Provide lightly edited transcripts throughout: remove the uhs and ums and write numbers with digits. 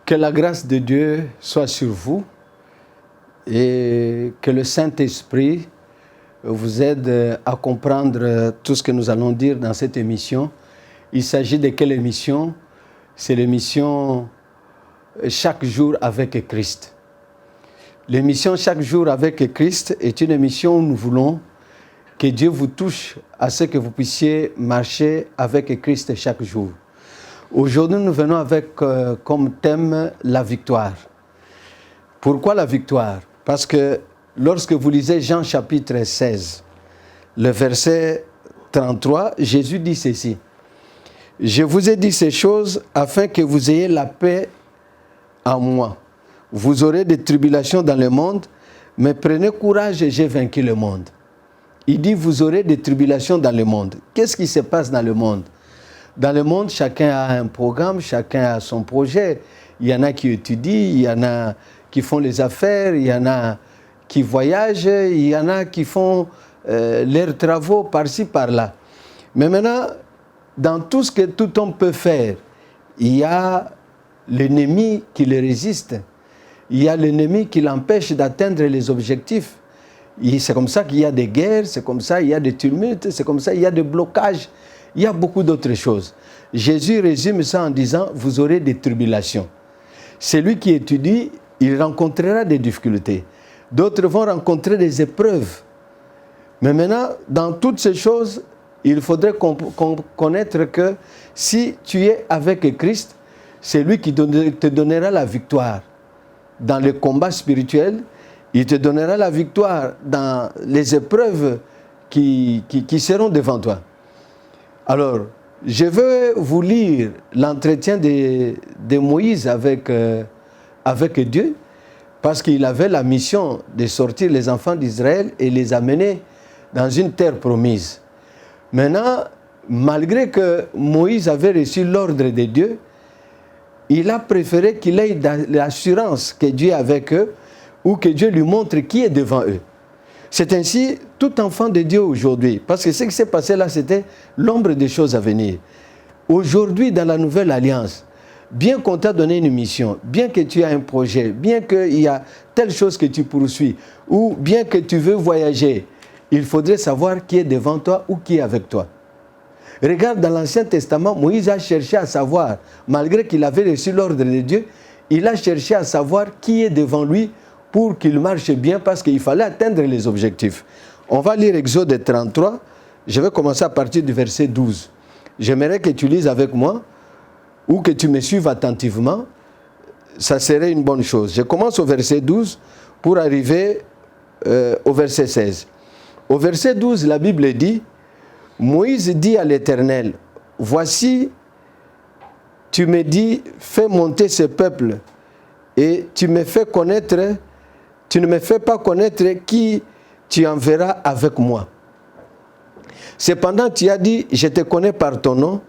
Que la grâce de Dieu soit sur vous et que le Saint-Esprit vous aide à comprendre tout ce que nous allons dire dans cette émission. Il s'agit de quelle émission? C'est l'émission Chaque jour avec Christ. L'émission Chaque jour avec Christ est une émission où nous voulons que Dieu vous touche à ce que vous puissiez marcher avec Christ chaque jour. Aujourd'hui, nous venons avec comme thème la victoire. Pourquoi la victoire? Parce que lorsque vous lisez Jean chapitre 16, le verset 33, Jésus dit ceci. « Je vous ai dit ces choses afin que vous ayez la paix en moi. Vous aurez des tribulations dans le monde, mais prenez courage, j'ai vaincu le monde. » Il dit, vous aurez des tribulations dans le monde. Qu'est-ce qui se passe dans le monde? Dans le monde, chacun a un programme, chacun a son projet. Il y en a qui étudient, il y en a qui font les affaires, il y en a qui voyagent, il y en a qui font leurs travaux par-ci, par-là. Mais maintenant, dans tout ce que tout homme peut faire, il y a l'ennemi qui le résiste. Il y a l'ennemi qui l'empêche d'atteindre les objectifs. C'est comme ça qu'il y a des guerres, c'est comme ça qu'il y a des tumultes, c'est comme ça qu'il y a des blocages. Il y a beaucoup d'autres choses. Jésus résume ça en disant, vous aurez des tribulations. Celui qui étudie, il rencontrera des difficultés. D'autres vont rencontrer des épreuves. Mais maintenant, dans toutes ces choses, il faudrait connaître que si tu es avec Christ, c'est lui qui te donnera la victoire dans le combat spirituel. Il te donnera la victoire dans les épreuves qui seront devant toi. Alors, je vais vous lire l'entretien de Moïse avec Dieu, parce qu'il avait la mission de sortir les enfants d'Israël et les amener dans une terre promise. Maintenant, malgré que Moïse avait reçu l'ordre de Dieu, il a préféré qu'il ait l'assurance que Dieu est avec eux, ou que Dieu lui montre qui est devant eux. C'est ainsi tout enfant de Dieu aujourd'hui. Parce que ce qui s'est passé là, c'était l'ombre des choses à venir. Aujourd'hui, dans la nouvelle alliance, bien qu'on t'a donné une mission, bien que tu as un projet, bien qu'il y a telle chose que tu poursuis, ou bien que tu veux voyager, il faudrait savoir qui est devant toi ou qui est avec toi. Regarde, dans l'Ancien Testament, Moïse a cherché à savoir, malgré qu'il avait reçu l'ordre de Dieu, il a cherché à savoir qui est devant lui pour qu'il marche bien, parce qu'il fallait atteindre les objectifs. On va lire Exode 33, je vais commencer à partir du verset 12. J'aimerais que tu lises avec moi, ou que tu me suives attentivement, ça serait une bonne chose. Je commence au verset 12 pour arriver au verset 16. Au verset 12, la Bible dit, Moïse dit à l'Éternel, voici, tu me dis, fais monter ce peuple, et tu ne me fais pas connaître qui tu enverras avec moi. Cependant, tu as dit, je te connais par ton nom,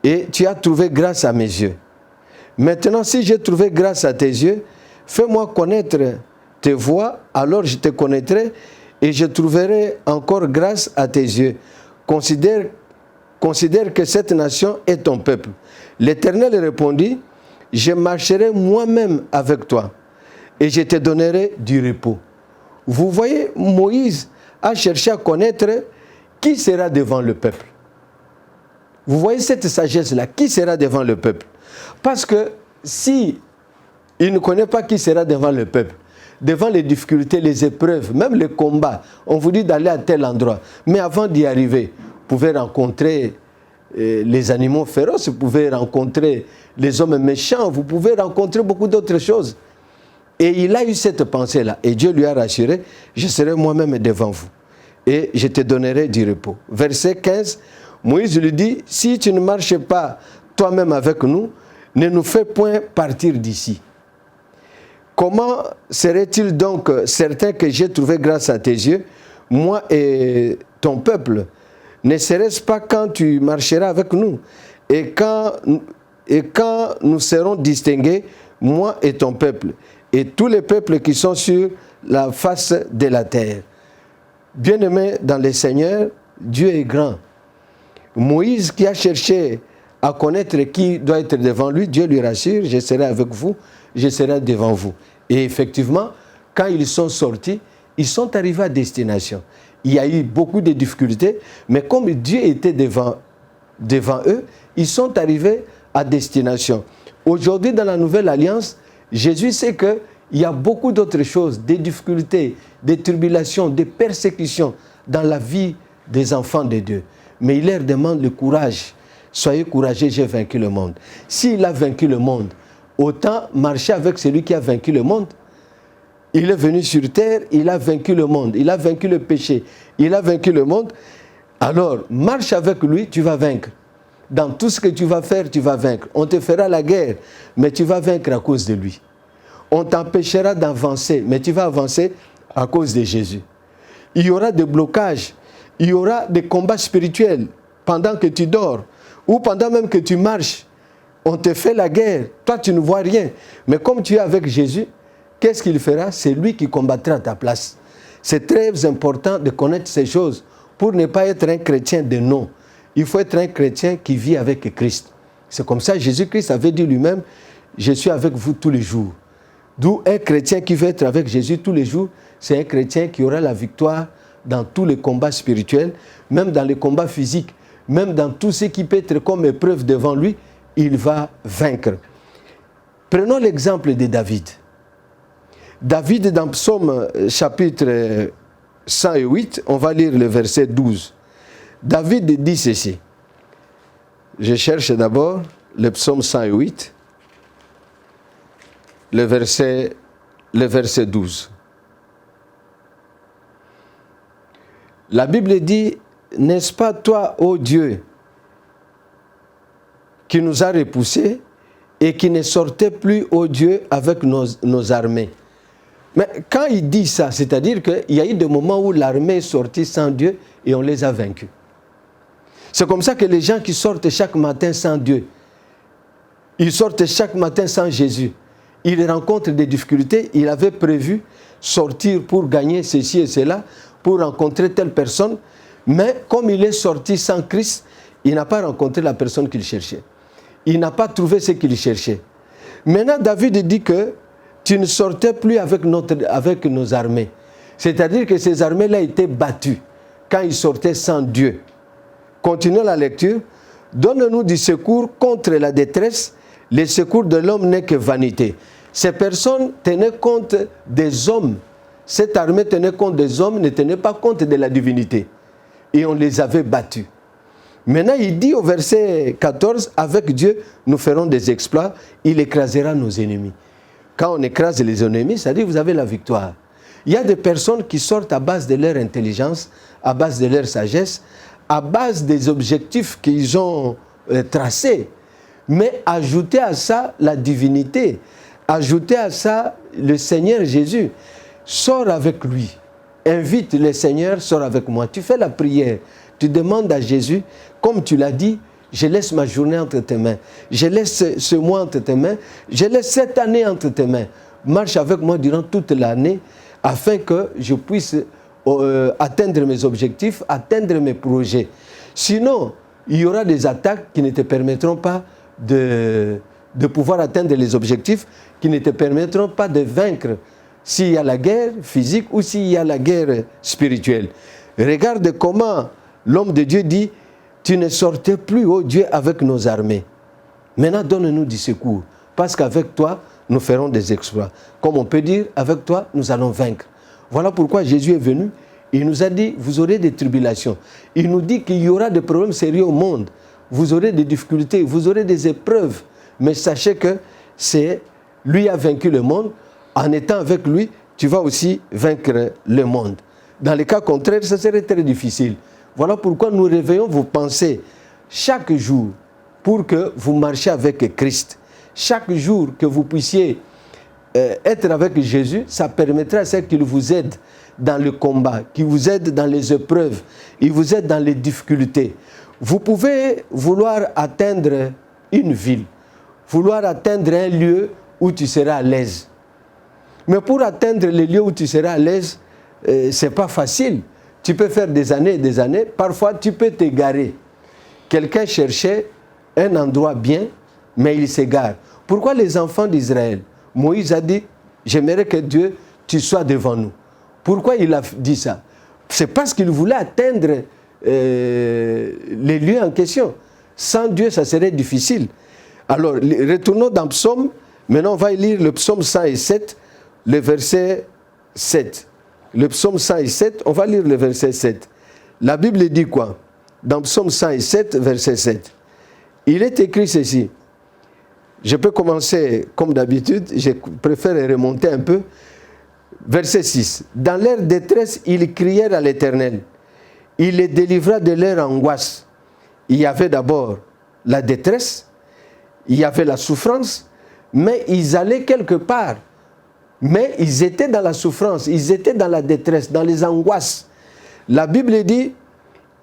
et tu as trouvé grâce à mes yeux. Maintenant, si j'ai trouvé grâce à tes yeux, fais-moi connaître tes voies, alors je te connaîtrai, et je trouverai encore grâce à tes yeux. Considère que cette nation est ton peuple. L'Éternel répondit, je marcherai moi-même avec toi et je te donnerai du repos. Vous voyez, Moïse a cherché à connaître qui sera devant le peuple. Vous voyez cette sagesse-là, qui sera devant le peuple? Parce que si il ne connaît pas qui sera devant le peuple, devant les difficultés, les épreuves, même les combats, on vous dit d'aller à tel endroit. Mais avant d'y arriver, vous pouvez rencontrer les animaux féroces, vous pouvez rencontrer les hommes méchants, vous pouvez rencontrer beaucoup d'autres choses. Et il a eu cette pensée-là. Et Dieu lui a rassuré, je serai moi-même devant vous. Et je te donnerai du repos. Verset 15, Moïse lui dit, si tu ne marches pas toi-même avec nous, ne nous fais point partir d'ici. Comment serait-il donc certain que j'ai trouvé grâce à tes yeux, moi et ton peuple? Ne serait-ce pas quand tu marcheras avec nous et quand nous serons distingués, moi et ton peuple, et tous les peuples qui sont sur la face de la terre. Bien-aimés dans le Seigneur, Dieu est grand. Moïse qui a cherché à connaître qui doit être devant lui, Dieu lui rassure, je serai avec vous, je serai devant vous. Et effectivement, quand ils sont sortis, ils sont arrivés à destination. Il y a eu beaucoup de difficultés, mais comme Dieu était devant eux, ils sont arrivés à destination. Aujourd'hui, dans la Nouvelle Alliance, Jésus sait qu'il y a beaucoup d'autres choses, des difficultés, des tribulations, des persécutions dans la vie des enfants de Dieu. Mais il leur demande le courage. Soyez courageux, j'ai vaincu le monde. S'il a vaincu le monde, autant marcher avec celui qui a vaincu le monde. Il est venu sur terre, il a vaincu le monde, il a vaincu le péché, il a vaincu le monde. Alors, marche avec lui, tu vas vaincre. Dans tout ce que tu vas faire, tu vas vaincre. On te fera la guerre, mais tu vas vaincre à cause de lui. On t'empêchera d'avancer, mais tu vas avancer à cause de Jésus. Il y aura des blocages, il y aura des combats spirituels pendant que tu dors ou pendant même que tu marches. On te fait la guerre, toi tu ne vois rien. Mais comme tu es avec Jésus, qu'est-ce qu'il fera? C'est lui qui combattra à ta place. C'est très important de connaître ces choses pour ne pas être un chrétien de nom. Il faut être un chrétien qui vit avec Christ. C'est comme ça, Jésus-Christ avait dit lui-même, je suis avec vous tous les jours. D'où un chrétien qui veut être avec Jésus tous les jours, c'est un chrétien qui aura la victoire dans tous les combats spirituels, même dans les combats physiques, même dans tout ce qui peut être comme épreuve devant lui, il va vaincre. Prenons l'exemple de David. David, dans Psaume chapitre 108, on va lire le verset 12. David dit ceci. Je cherche d'abord le Psaume 108, le verset 12. La Bible dit, n'est-ce pas toi, ô Dieu, qui nous a repoussés et qui ne sortait plus, ô Dieu, avec nos armées. Mais quand il dit ça, c'est-à-dire qu'il y a eu des moments où l'armée est sortie sans Dieu et on les a vaincus. C'est comme ça que les gens qui sortent chaque matin sans Dieu, ils sortent chaque matin sans Jésus, ils rencontrent des difficultés, ils avaient prévu sortir pour gagner ceci et cela, pour rencontrer telle personne, mais comme il est sorti sans Christ, il n'a pas rencontré la personne qu'il cherchait. Il n'a pas trouvé ce qu'il cherchait. Maintenant, David dit que tu ne sortais plus avec nos armées. C'est-à-dire que ces armées-là étaient battues quand ils sortaient sans Dieu. Continuons la lecture. Donne-nous du secours contre la détresse. Le secours de l'homme n'est que vanité. Ces personnes tenaient compte des hommes. Cette armée tenait compte des hommes, ne tenait pas compte de la divinité. Et on les avait battus. Maintenant, il dit au verset 14, avec Dieu, nous ferons des exploits, il écrasera nos ennemis. Quand on écrase les ennemis, ça dit que vous avez la victoire. Il y a des personnes qui sortent à base de leur intelligence, à base de leur sagesse, à base des objectifs qu'ils ont tracés. Mais ajouter à ça la divinité, ajouter à ça le Seigneur Jésus. Sors avec lui. Invite le Seigneur, sors avec moi. Tu fais la prière. Tu demandes à Jésus, comme tu l'as dit, je laisse ma journée entre tes mains. Je laisse ce mois entre tes mains. Je laisse cette année entre tes mains. Marche avec moi durant toute l'année afin que je puisse atteindre mes objectifs, atteindre mes projets. Sinon, il y aura des attaques qui ne te permettront pas de pouvoir atteindre les objectifs, qui ne te permettront pas de vaincre s'il y a la guerre physique ou s'il y a la guerre spirituelle. Regarde comment l'homme de Dieu dit, tu ne sortais plus, ô Dieu, avec nos armées. Maintenant, donne-nous du secours, parce qu'avec toi, nous ferons des exploits. Comme on peut dire, avec toi, nous allons vaincre. Voilà pourquoi Jésus est venu. Il nous a dit, vous aurez des tribulations. Il nous dit qu'il y aura des problèmes sérieux au monde. Vous aurez des difficultés, vous aurez des épreuves. Mais sachez que c'est lui qui a vaincu le monde. En étant avec lui, tu vas aussi vaincre le monde. Dans les cas contraires, ça serait très difficile. Voilà pourquoi nous réveillons vos pensées chaque jour pour que vous marchiez avec Christ. Chaque jour que vous puissiez être avec Jésus, ça permettra à ce qu'il vous aide dans le combat, qu'il vous aide dans les épreuves, il vous aide dans les difficultés. Vous pouvez vouloir atteindre une ville, vouloir atteindre un lieu où tu seras à l'aise. Mais pour atteindre le lieu où tu seras à l'aise, ce n'est pas facile. Tu peux faire des années et des années. Parfois, tu peux t'égarer. Quelqu'un cherchait un endroit bien, mais ils s'égarent. Pourquoi les enfants d'Israël, Moïse a dit, j'aimerais que Dieu, tu sois devant nous. Pourquoi il a dit ça? C'est parce qu'il voulait atteindre les lieux en question. Sans Dieu, ça serait difficile. Alors, retournons dans le psaume. Maintenant, on va lire le psaume 107, le verset 7. Le psaume 107, on va lire le verset 7. La Bible dit quoi? Dans le psaume 107, verset 7. Il est écrit ceci. Je peux commencer comme d'habitude, je préfère remonter un peu. Verset 6. Dans leur détresse, ils crièrent à l'Éternel. Il les délivra de leur angoisse. Il y avait d'abord la détresse, il y avait la souffrance, mais ils allaient quelque part. Mais ils étaient dans la souffrance, ils étaient dans la détresse, dans les angoisses. La Bible dit,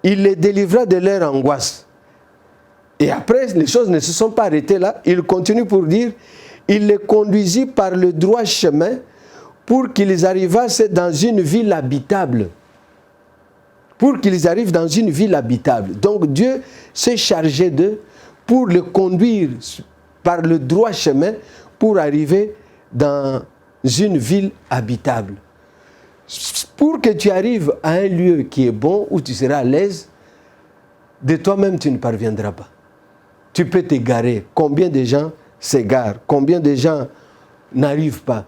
il les délivra de leur angoisse. Et après, les choses ne se sont pas arrêtées là. Il continue pour dire, il les conduisit par le droit chemin pour qu'ils arrivassent dans une ville habitable. Pour qu'ils arrivent dans une ville habitable. Donc Dieu s'est chargé d'eux pour les conduire par le droit chemin pour arriver dans une ville habitable. Pour que tu arrives à un lieu qui est bon, où tu seras à l'aise, de toi-même tu ne parviendras pas. Tu peux t'égarer. Combien de gens s'égarent? Combien de gens n'arrivent pas?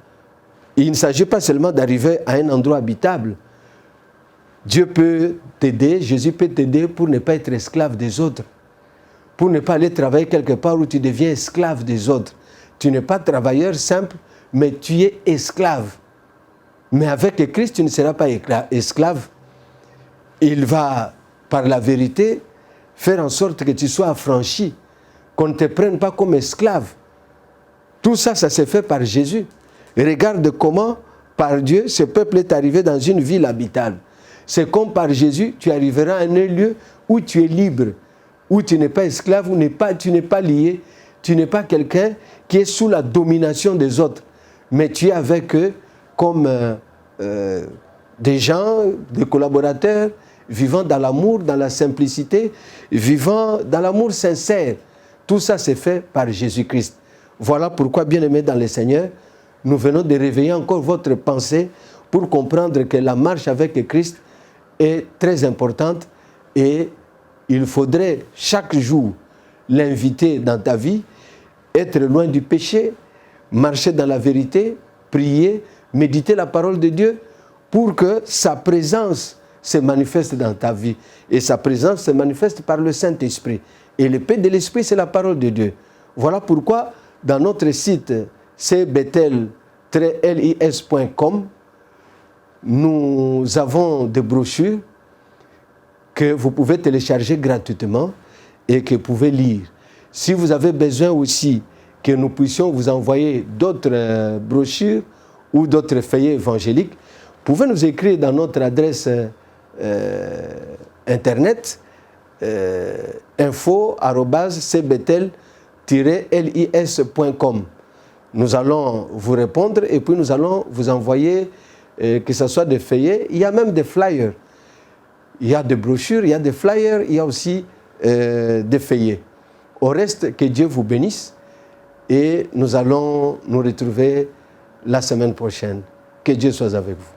Il ne s'agit pas seulement d'arriver à un endroit habitable. Dieu peut t'aider, Jésus peut t'aider pour ne pas être esclave des autres. Pour ne pas aller travailler quelque part où tu deviens esclave des autres. Tu n'es pas travailleur simple, mais tu es esclave. Mais avec Christ, tu ne seras pas esclave. Il va, par la vérité, faire en sorte que tu sois affranchi, qu'on ne te prenne pas comme esclave. Tout ça, ça s'est fait par Jésus. Et regarde comment, par Dieu, ce peuple est arrivé dans une ville habitable. C'est comme par Jésus, tu arriveras à un lieu où tu es libre, où tu n'es pas esclave, où tu n'es pas lié, tu n'es pas quelqu'un qui est sous la domination des autres, mais tu es avec eux comme des gens, des collaborateurs, vivant dans l'amour, dans la simplicité, vivant dans l'amour sincère. Tout ça c'est fait par Jésus-Christ. Voilà pourquoi, bien-aimés dans le Seigneur, nous venons de réveiller encore votre pensée pour comprendre que la marche avec Christ est très importante et il faudrait chaque jour l'inviter dans ta vie, être loin du péché, marcher dans la vérité, prier, méditer la parole de Dieu pour que sa présence se manifeste dans ta vie. Et sa présence se manifeste par le Saint-Esprit. Et le paix de l'Esprit, c'est la parole de Dieu. Voilà pourquoi, dans notre site cbetel-lis.com, nous avons des brochures que vous pouvez télécharger gratuitement et que vous pouvez lire. Si vous avez besoin aussi que nous puissions vous envoyer d'autres brochures ou d'autres feuillets évangéliques, vous pouvez nous écrire dans notre adresse internet info@cbetel-lis.com. Nous allons vous répondre et puis nous allons vous envoyer que ce soit des feuillets, il y a même des flyers. Il y a des brochures, il y a des flyers, il y a aussi des feuillets. Au reste, que Dieu vous bénisse et nous allons nous retrouver la semaine prochaine. Que Dieu soit avec vous.